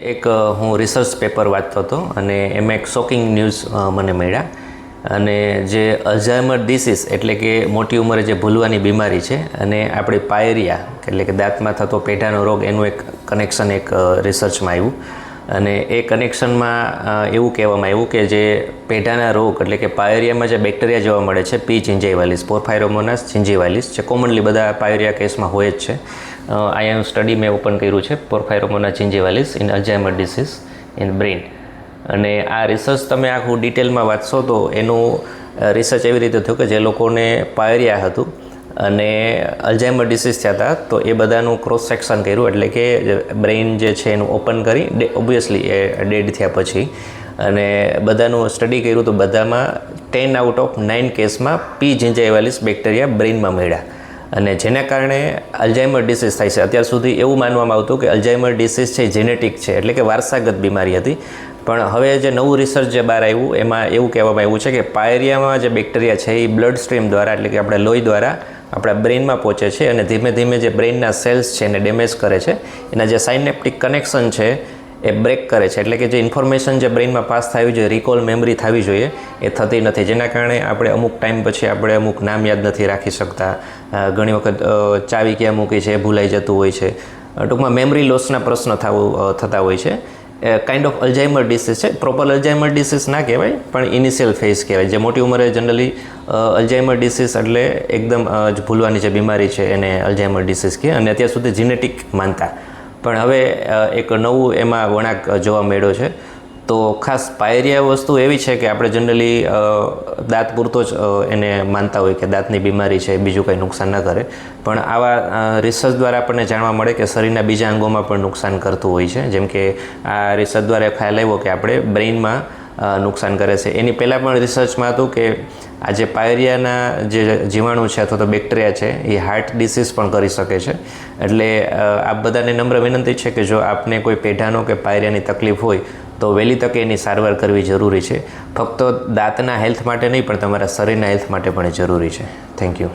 એક હું research paper વાંચતો હતો અને એમાં એક શોકિંગ ન્યૂઝ મને મળ્યા અને જે અલ્ઝાઇમર ડિસીઝ એટલે કે મોટી ઉંમરે જે ભૂલવાની બીમારી છે અને આપણી પાયરિયા એટલે કે દાંતમાં થતો પેઢાનો રોગ એનું એક કનેક્શન એક રિસર્ચમાં આવ્યું અને એ કનેક્શનમાં એવું કહેવામાં આવ્યું કે જે પેઢાના રોગ એટલે કે પાયરિયામાં જે બેક્ટેરિયા જોવા મળે છે પી જિન્જેવાલિસ પોરફાયરોમોનાસ જિન્જેવાલિસ જે કોમનલી બધા પાયરિયા કેસમાં હોય જ છે. આનું સ્ટડી મેં ઓપન કર્યું છે Porphyromonas gingivalis in Alzheimer disease in brain અને આ રિસર્ચ તમે આખું ડિટેલમાં વાંચશો તો એનું રિસર્ચ એવી રીતે થયું કે જે લોકોને પાયરિયા હતું અને અલ્ઝાઇમર ડિસીઝ થયા હતા તો એ બધાનું ક્રોસ સેક્શન કર્યું એટલે કે બ્રેઇન જે છે એનું ઓપન કરી ઓબ્વિયસલી એ ડેડ થયા પછી અને બધાનું સ્ટડી કર્યું તો બધામાં 10 આઉટ ઓફ 9 કેસમાં પી જિન્જેવાલિસ બેક્ટેરિયા બ્રેઇનમાં મળ્યા અને જેના કારણે અલ્ઝાઇમર ડિસીઝ થાય છે. અત્યાર સુધી એવું માનવામાં આવતું કે અલ્ઝાઇમર ડિસીઝ છે જેનેટિક છે એટલે કે વારસાગત બીમારી હતી પણ હવે જે નવું રિસર્ચ જે બહાર આવ્યું એમાં એવું કહેવામાં આવ્યું છે કે પાયરિયામાં જે બેક્ટેરિયા છે એ બ્લડ સ્ટ્રીમ દ્વારા એટલે કે આપણા લોહી દ્વારા આપણા બ્રેઇનમાં પહોંચે છે અને ધીમે ધીમે જે બ્રેઇનના સેલ્સ છે એને ડેમેજ કરે છે. એના જે સાયનેપ્ટિક કનેક્શન છે એ બ્રેક કરે છે એટલે કે જે ઇન્ફોર્મેશન જે બ્રેઇનમાં પાસ થવી જોઈએ રિકોલ મેમરી થવી જોઈએ એ થતી નથી જેના કારણે આપણે અમુક ટાઈમ પછી આપણે અમુક નામ યાદ નથી રાખી શકતા. ઘણી વખત ચાવી ક્યાં મૂકી છે એ ભૂલાઈ જતું હોય છે. ટૂંકમાં મેમરી લોસના પ્રશ્ન થતા હોય છે. કાઇન્ડ ઓફ અલ્ઝાઇમર ડિસીઝ છે. પ્રોપર અલ્ઝાઇમર ડિસીઝ ના કહેવાય પણ ઇનિશિયલ ફેઝ કહેવાય. જે મોટી ઉંમરે જનરલી અલ્ઝાઇમર ડિસીઝ એટલે એકદમ ભૂલવાની જે બીમારી છે એને અલ્ઝાઇમર ડિસીઝ કહે અને અત્યાર સુધી જીનેટિક માનતા પણ હવે એક નવું એમાં વળાંક જોવા મળ્યો છે. તો ખાસ પાયરિયા વસ્તુ એવી છે કે આપણે જનરલી દાંત પૂરતો જ એને માનતા હોય કે દાંતની બીમારી છે બીજું કંઈ નુકસાન ન કરે પણ આવા રિસર્ચ દ્વારા આપણને જાણવા મળે કે શરીરના બીજા અંગોમાં પણ નુકસાન કરતું હોય છે. જેમ કે આ રિસર્ચ દ્વારા ખ્યાલ આવ્યો કે આપણે બ્રેઇનમાં નુકસાન કરે છે. એની પહેલાં પણ રિસર્ચમાં હતું કે આ જે પાયરિયાના જે જીવાણુ છે અથવા તો બેક્ટેરિયા છે એ હાર્ટ ડિસીઝ પણ કરી શકે છે. એટલે આપ બધાને નમ્ર વિનંતી છે કે જો આપને કોઈ પેઢાનો કે પાયરિયાની તકલીફ હોય તો વહેલી તકે એની સારવાર કરવી જરૂરી છે. ફક્ત દાંતના હેલ્થ માટે નહીં પણ તમારા શરીરના હેલ્થ માટે પણ જરૂરી છે. Thank you.